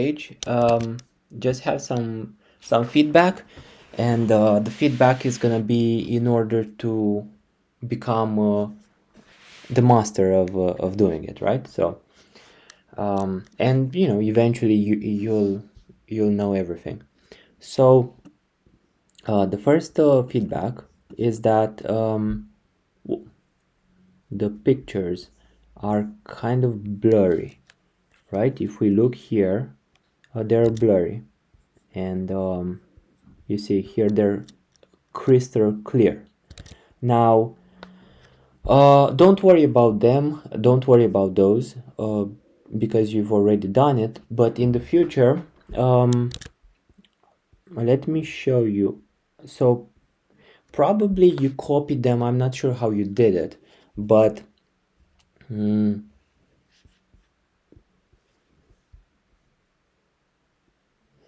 page, just have some feedback, and the feedback is gonna be in order to become the master of doing it, right? So and you know, eventually you'll know everything. So the first feedback is that the pictures are kind of blurry, right? If we look here, they're blurry, and you see here they're crystal clear. Now don't worry about them, don't worry about those, because you've already done it. But in the future, let me show you. So probably you copied them, I'm not sure how you did it, but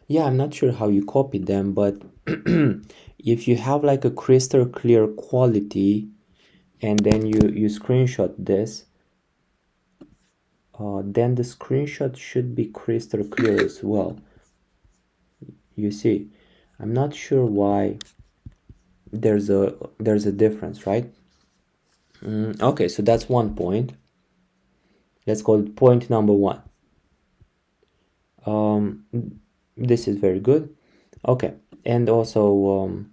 yeah, I'm not sure how you copied them, but if you have like a crystal clear quality and then you screenshot this, then the screenshot should be crystal clear as well. You see, I'm not sure why there's a difference, right? Okay, so that's one point. Let's call it point number one. This is very good. Okay, and also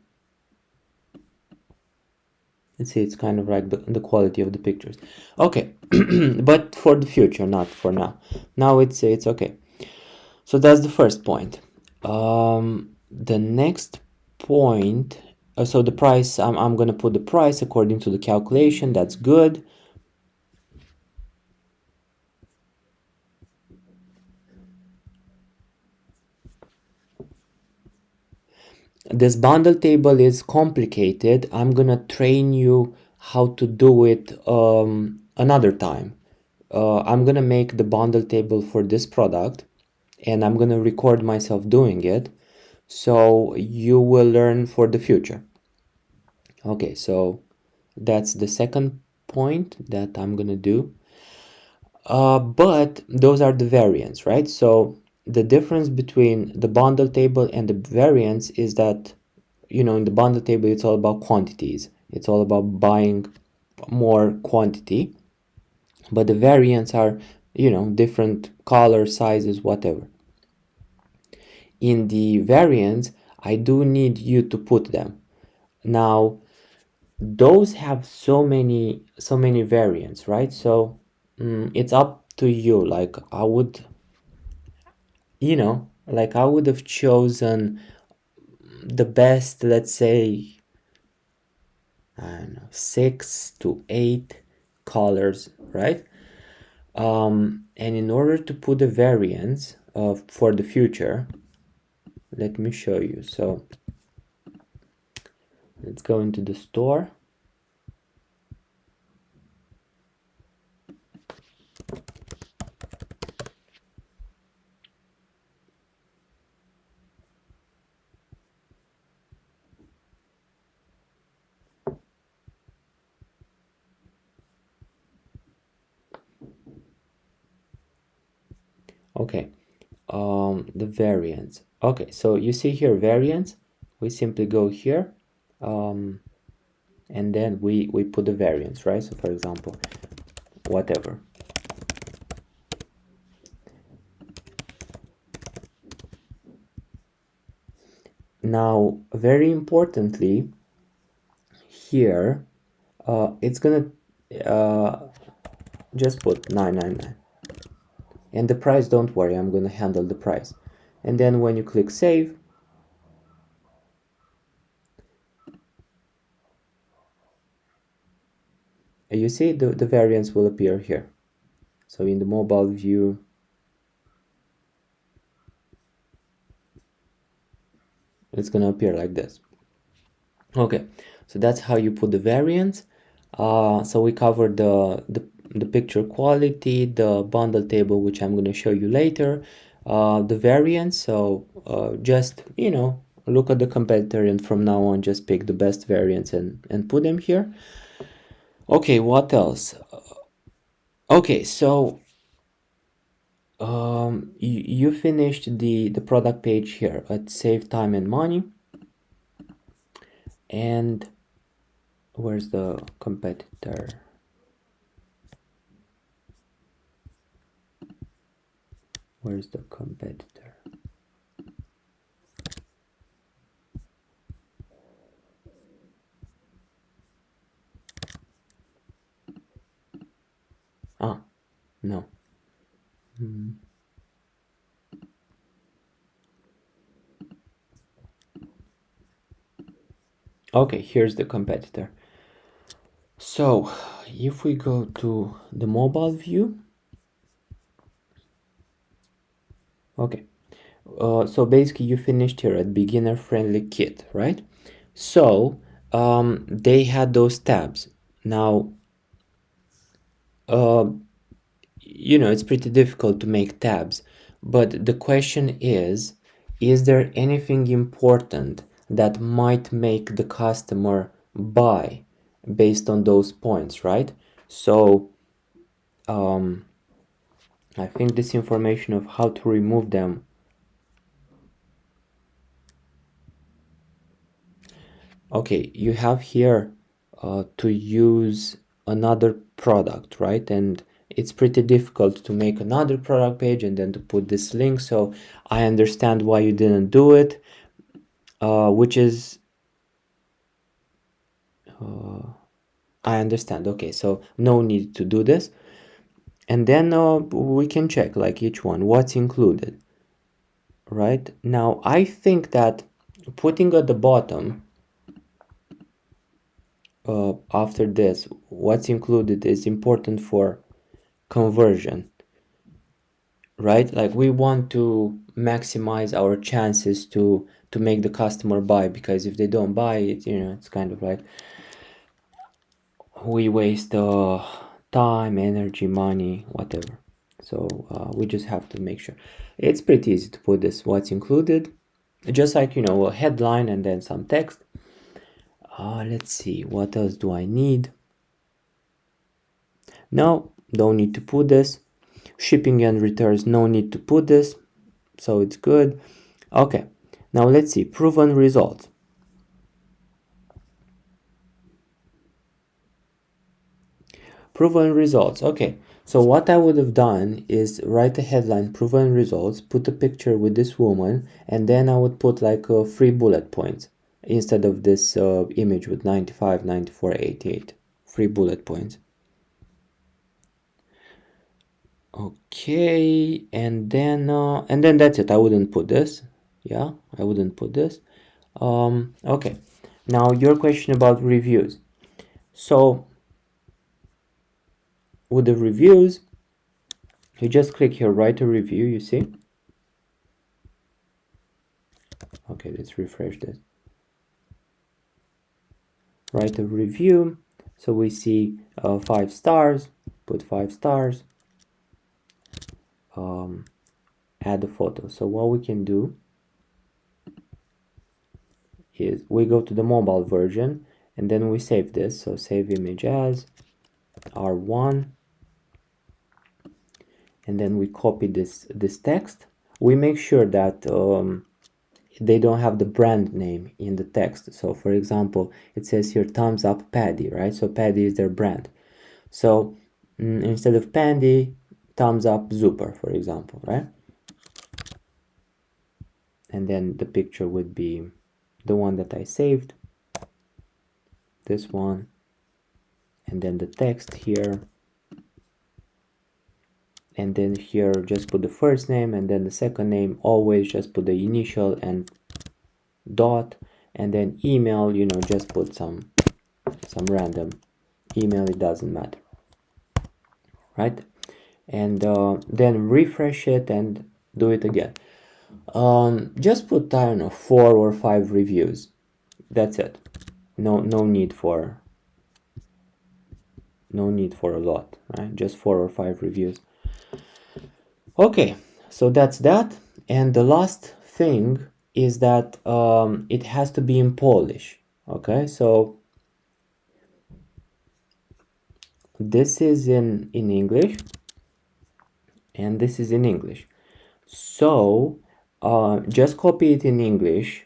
let's see, it's kind of like the quality of the pictures. Okay, but for the future, not for now. Now it's okay. So that's the first point. The next point, so the price, I'm gonna put the price according to the calculation. That's good. This bundle table is complicated. I'm gonna train you how to do it another time. I'm gonna make the bundle table for this product, and I'm gonna record myself doing it, so you will learn for the future. Okay, so that's the second point that I'm gonna do. But those are the variants, right? So the difference between the bundle table and the variants is that, you know, in the bundle table, it's all about quantities. It's all about buying more quantity. But the variants are, you know, different color, sizes, whatever. In the variants, I do need you to put them. Now, those have so many variants, right? So it's up to you. Like I would, you know, like I would have chosen the best, let's say, I don't know, 6 to 8 colors, right? And in order to put the variants for the future, let me show you. So let's go into the store. Okay, the variants. Okay, so you see here variants. We simply go here, and then we put the variants, right? So for example, whatever. Now, very importantly, here, it's gonna just put 999. And the price, don't worry, I'm gonna handle the price. And then when you click save, you see the variants will appear here. So in the mobile view, it's gonna appear like this. Okay, so that's how you put the variants. So we covered the picture quality, the bundle table, which I'm gonna show you later, the variants. So just, you know, look at the competitor and from now on just pick the best variants and put them here. Okay, what else? Okay, so you finished the product page here at save time and money, and where's the competitor? Where's the competitor? Ah, no. Okay, here's the competitor. So if we go to the mobile view, okay, so basically you finished here at beginner friendly kit, right? So they had those tabs. Now, uh, it's pretty difficult to make tabs, but the question is there anything important that might make the customer buy based on those points, right? So I think this information of how to remove them. Okay, you have here to use another product, right? And it's pretty difficult to make another product page and then to put this link. So I understand why you didn't do it, which is, I understand. Okay, so no need to do this. And then we can check like each one, what's included, right? Now, I think that putting at the bottom, after this, what's included is important for conversion, right? Like we want to maximize our chances to make the customer buy, because if they don't buy it, it's kind of like we waste time, energy, money, whatever. So we just have to make sure. It's pretty easy to put this what's included, just like a headline and then some text. Let's see, what else do I need? No, don't need to put this. Shipping and returns, no need to put this, so it's good. Okay, now let's see, proven results. Proven results. Okay, so what I would have done is write a headline, proven results, put a picture with this woman, and then I would put like 3 bullet points instead of this image with 95, 94, 88. 3 bullet points. Okay, and then that's it. I wouldn't put this. Yeah, I wouldn't put this. Okay, now your question about reviews. So with the reviews, you just click here, write a review, you see. Okay, let's refresh this. Write a review. So we see 5 stars, put 5 stars, add a photo. So what we can do is we go to the mobile version and then we save this. So save image as R1, and then we copy this text. We make sure that they don't have the brand name in the text. So for example, it says here thumbs up Paddy, right? So Paddy is their brand. So instead of Pandy, thumbs up Zooper, for example, right? And then the picture would be the one that I saved, this one, and then the text here, and then here just put the first name and then the second name. Always just put the initial and dot, and then email, just put some random email, it doesn't matter, right? And then refresh it and do it again. Just put, I don't know, 4 or 5 reviews. That's it. No need for a lot, right? Just 4 or 5 reviews. Okay, so that's that. And the last thing is that it has to be in Polish. Okay, so this is in English, and this is in English. So just copy it in English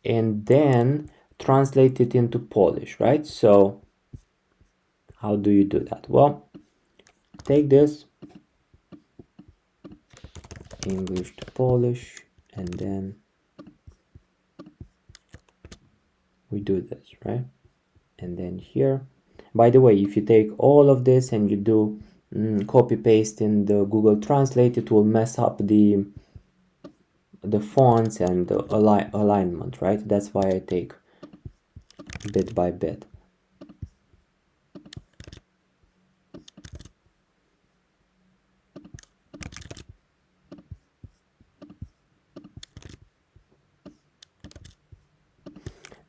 and then translate it into Polish, right? So how do you do that? Well, take this English to Polish, and then we do this, right? And then here, by the way, if you take all of this and you do copy paste in the Google Translate, it will mess up the fonts and the alignment, right? That's why I take bit by bit.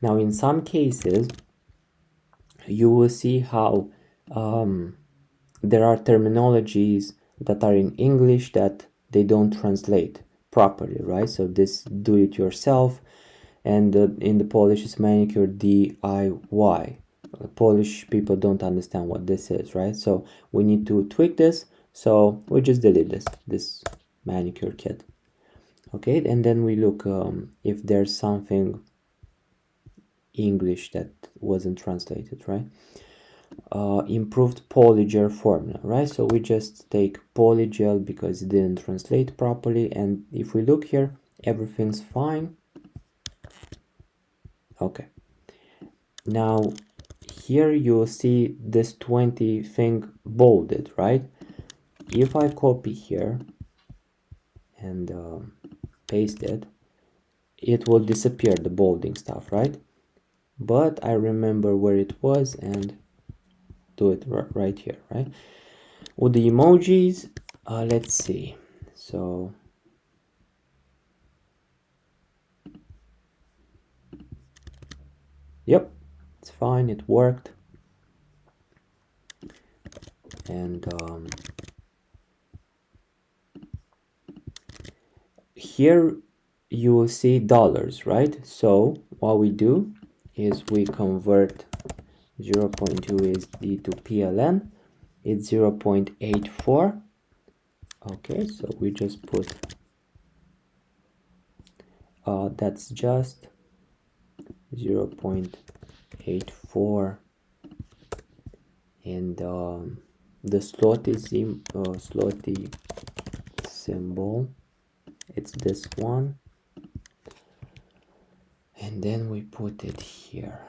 Now, in some cases, you will see how there are terminologies that are in English that they don't translate properly, right? So this do it yourself, and in the Polish is manicure DIY. Polish people don't understand what this is, right? So we need to tweak this. So we just delete this manicure kit. Okay, and then we look if there's something English that wasn't translated, right? Improved polygel formula, right? So we just take polygel because it didn't translate properly, and if we look here, everything's fine. Okay, now here you'll see this 20 thing bolded, right? If I copy here and paste it, it will disappear, the bolding stuff, right? But I remember where it was and do it right here, right? With the emojis, let's see. So yep, it's fine, it worked. And here you will see dollars, right? So what we do is we convert 0.2 USD to PLN. It's 0.84. Okay, so we just put that's just 0.84, and the zloty symbol, it's this one, and then we put it here.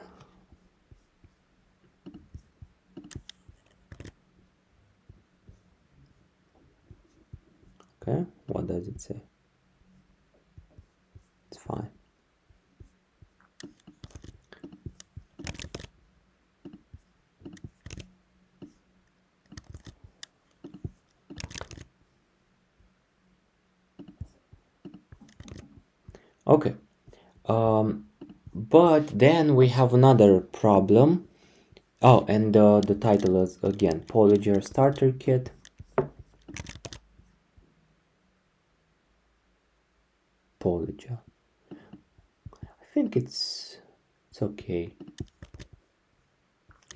Okay, what does it say? It's fine. Okay, but then we have another problem. Oh, and the title is again Polygel Starter Kit. Polygel. I think it's okay.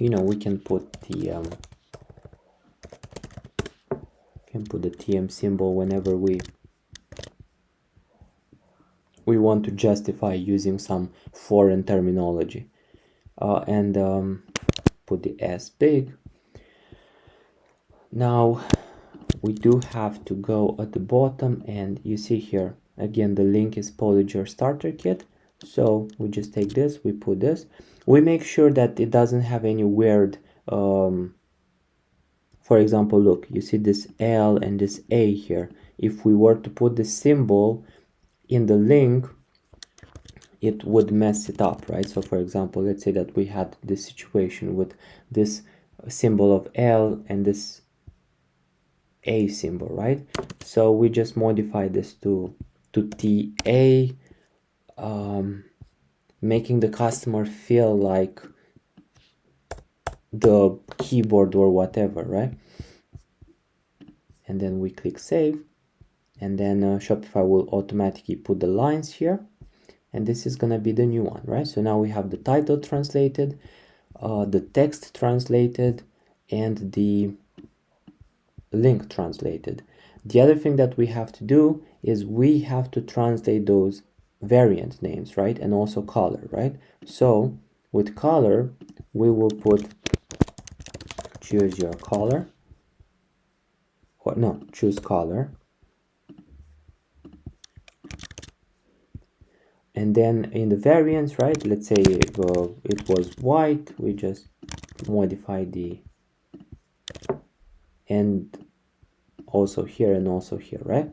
You know, we can put the TM symbol whenever we want to justify using some foreign terminology, and put the S big. Now we do have to go at the bottom, and you see here again the link is Polygel Starter Kit. So we just take this, we put this, we make sure that it doesn't have any weird for example, look, you see this L and this A here. If we were to put the symbol in the link, it would mess it up, right? So for example, let's say that we had this situation with this symbol of L and this A symbol, right? So we just modify this to TA, making the customer feel like the keyboard or whatever, right? And then we click save, and then Shopify will automatically put the lines here, and this is gonna be the new one, right? So now we have the title translated, the text translated, and the link translated. The other thing that we have to do is we have to translate those variant names, right? And also color, right? So with color, we will put choose your color, or no, choose color. And then in the variants, right, let's say if it was white, we just modify the and also here and also here, right?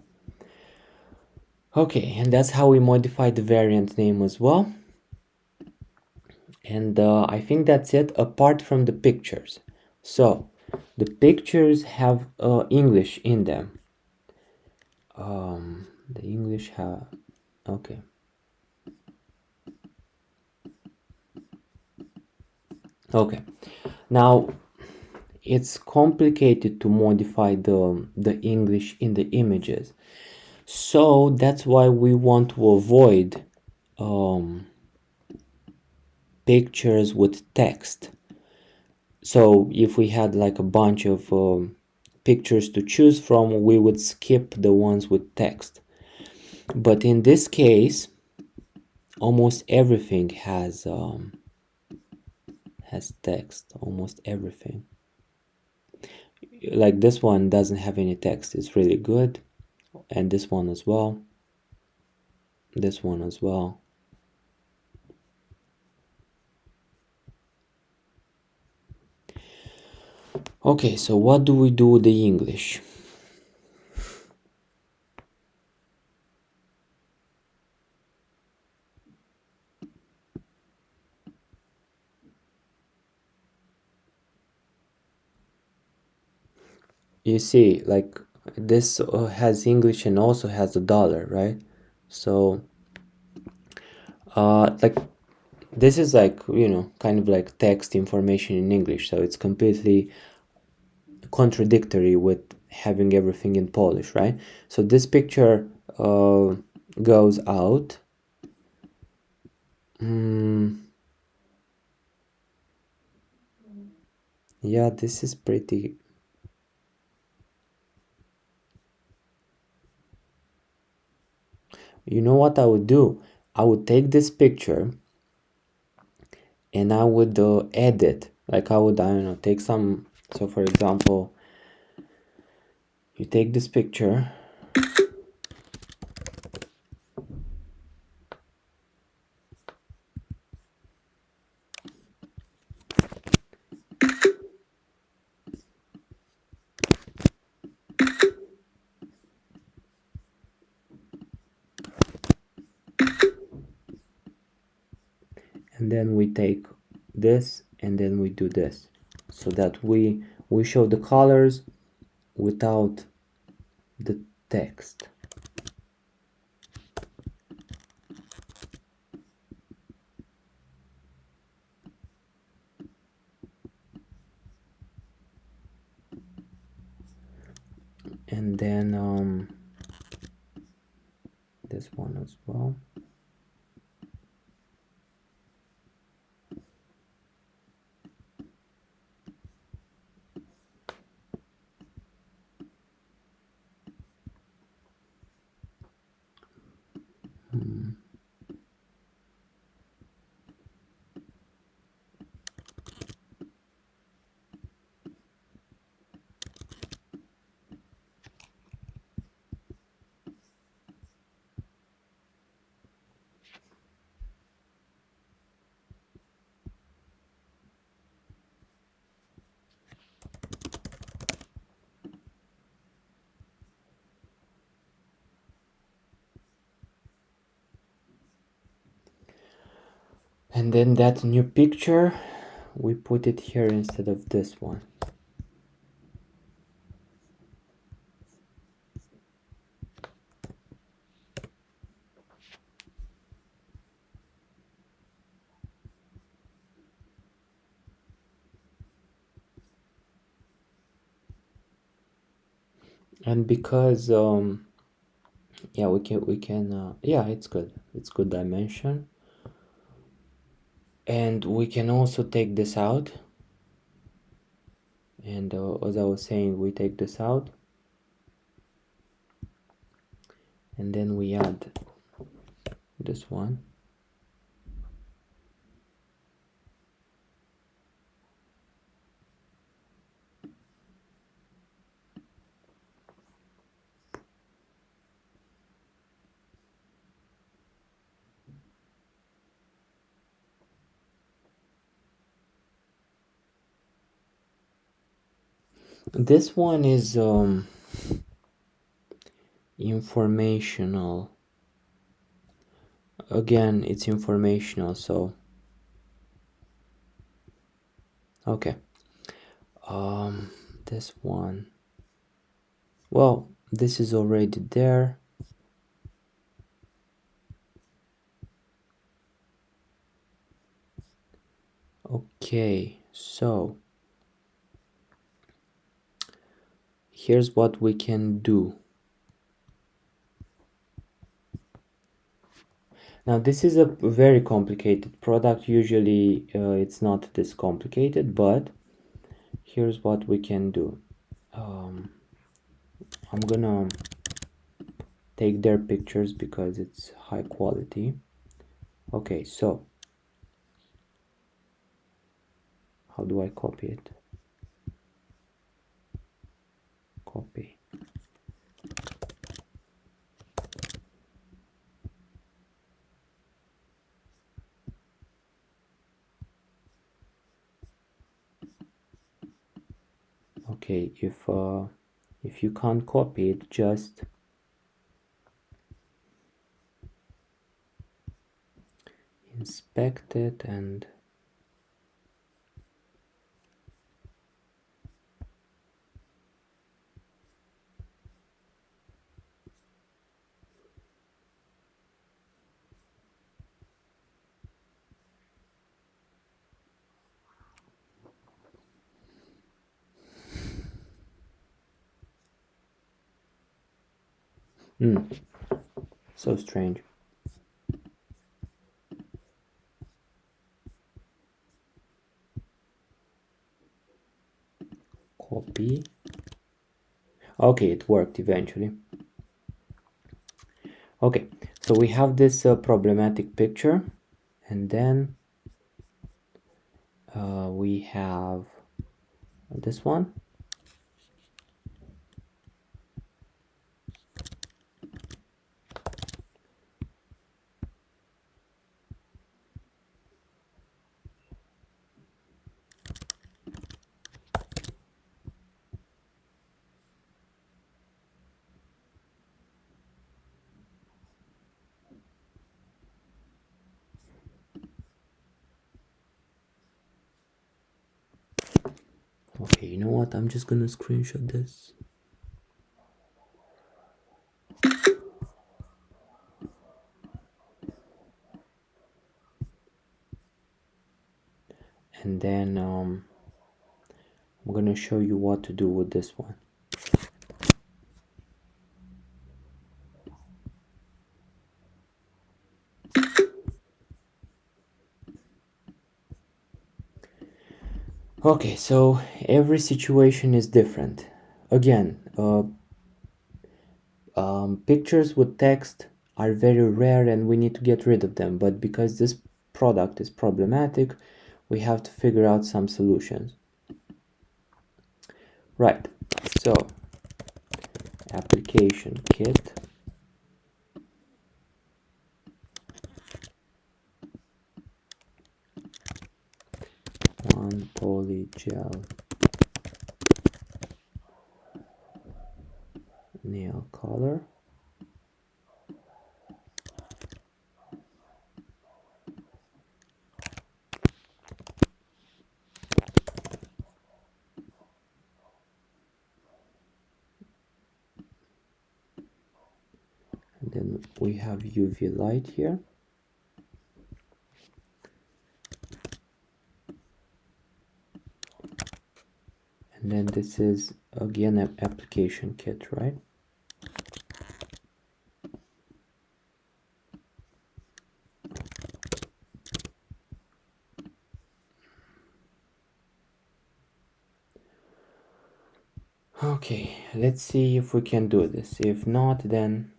Okay, and that's how we modify the variant name as well. And I think that's it, apart from the pictures. So the pictures have English in them. The English have, okay. Okay, now it's complicated to modify the English in the images. So that's why we want to avoid pictures with text. So if we had like a bunch of pictures to choose from, we would skip the ones with text. But in this case, almost everything has text, almost everything. Like this one doesn't have any text, it's really good. And this one as well. This one as well. Okay, so what do we do with the English? You see, like this has English and also has the dollar, right? So like this is like, you know, kind of like text information in English, so it's completely contradictory with having everything in Polish, right? So this picture goes out. Yeah, this is pretty. You know what I would do? I would take this picture and I would edit. Like I would, I don't know, take some. So for example, you take this picture. And then we take this and then we do this, so that we show the colors without the text. And then this one as well. And then that new picture, we put it here instead of this one. And because yeah, we can yeah, it's good, it's good dimension. And we can also take this out And as I was saying, we take this out and then we add this one. This one is informational. Again, it's informational, so okay. This one, well, this is already there. Okay, so here's what we can do. Now this is a very complicated product. Usually it's not this complicated, but here's what we can do. I'm gonna take their pictures because it's high quality. Okay, so how do I copy it? Copy. Okay, if you can't copy it, just inspect it and so strange. Copy. Okay, it worked eventually. Okay, so we have this problematic picture, and then we have this one. Okay, you know what? I'm just gonna screenshot this. And then I'm gonna show you what to do with this one. Okay, so every situation is different. Again, pictures with text are very rare and we need to get rid of them, but because this product is problematic, we have to figure out some solutions. Right, so application kit, one polygel nail color. And then we have UV light here. And then this is again an application kit, right? Okay, let's see if we can do this. If not, then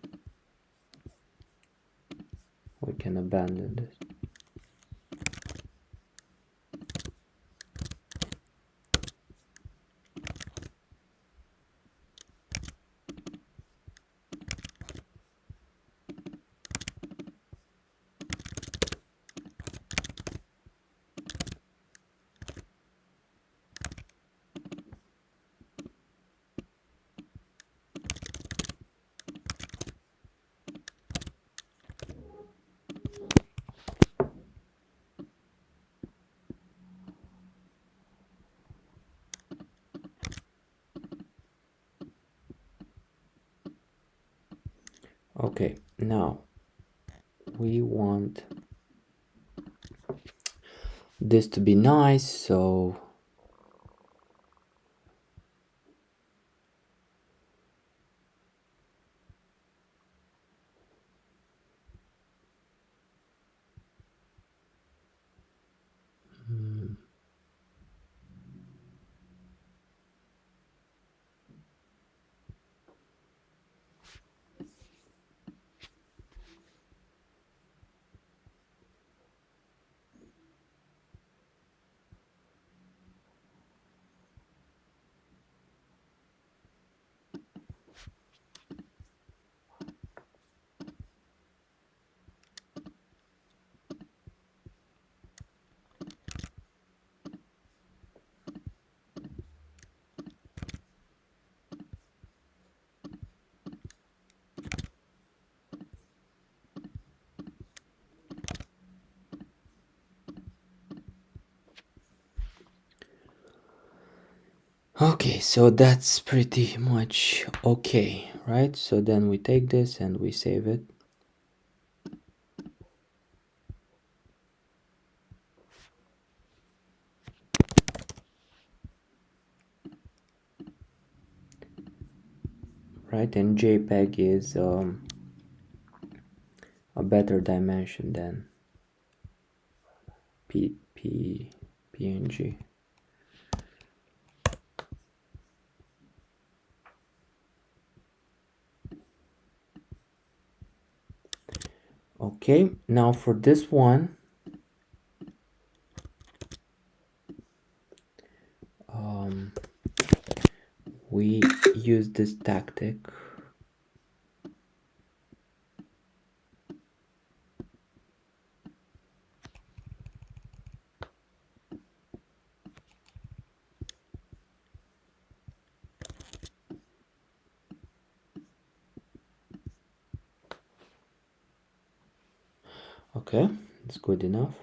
we can abandon this. Okay, now we want this to be nice, so okay, so that's pretty much okay, right? So then we take this and we save it. Right, and JPEG is a better dimension than PNG. Okay, now for this one, we use this tactic. Okay, it's good enough.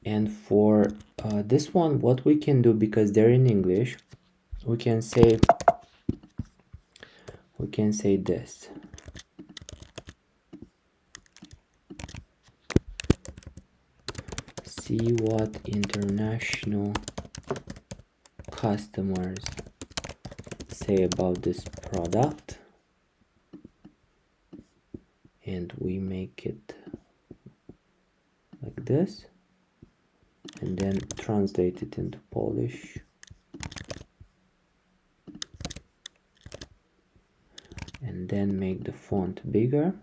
And for this one, what we can do, because they're in English, we can say this. See what international customers say about this product, and we make it like this and then translate it into Polish. And then make the font bigger.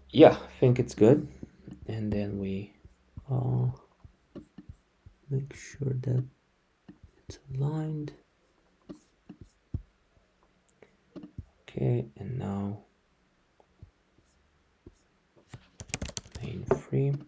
Yeah, I think it's good. And then we make sure that it's aligned. Okay, and now mainframe.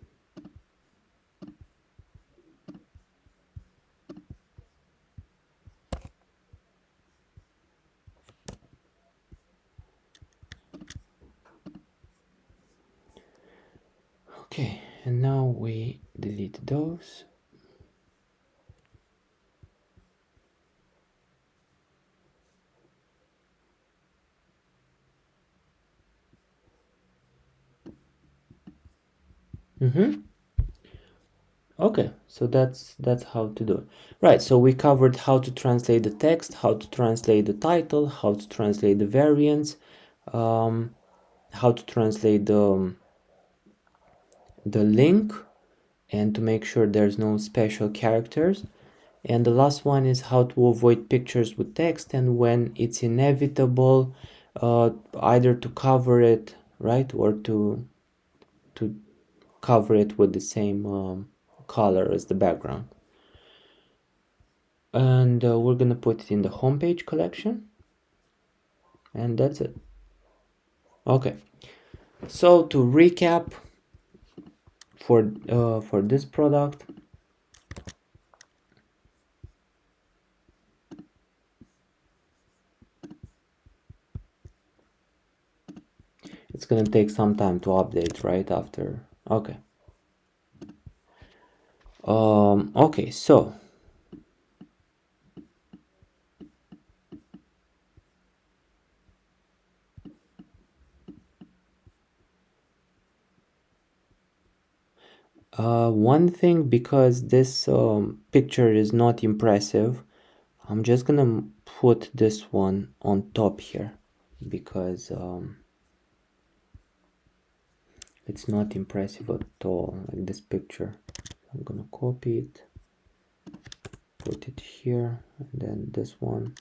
Okay, and now we delete those. Okay, so that's how to do it. Right, so we covered how to translate the text, how to translate the title, how to translate the variants, how to translate the link, and to make sure there's no special characters. And the last one is how to avoid pictures with text, and when it's inevitable, either to cover it, right, or to cover it with the same color as the background. And we're gonna put it in the homepage collection, and that's it. Okay, so to recap for this product, it's gonna take some time to update right after. Okay. Okay, so one thing, because this picture is not impressive, I'm just gonna put this one on top here because it's not impressive at all, like this picture. I'm gonna copy it, put it here, and then this one.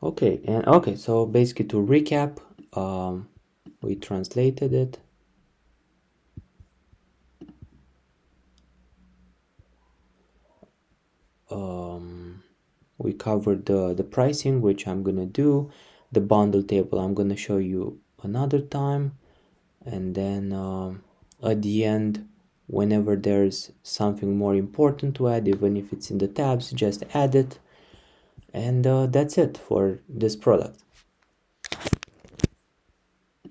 Okay, and okay, so basically to recap, we translated it. We covered the pricing, which I'm gonna do. The bundle table I'm gonna show you another time, and then at the end, whenever there's something more important to add, even if it's in the tabs, just add it. And that's it for this product.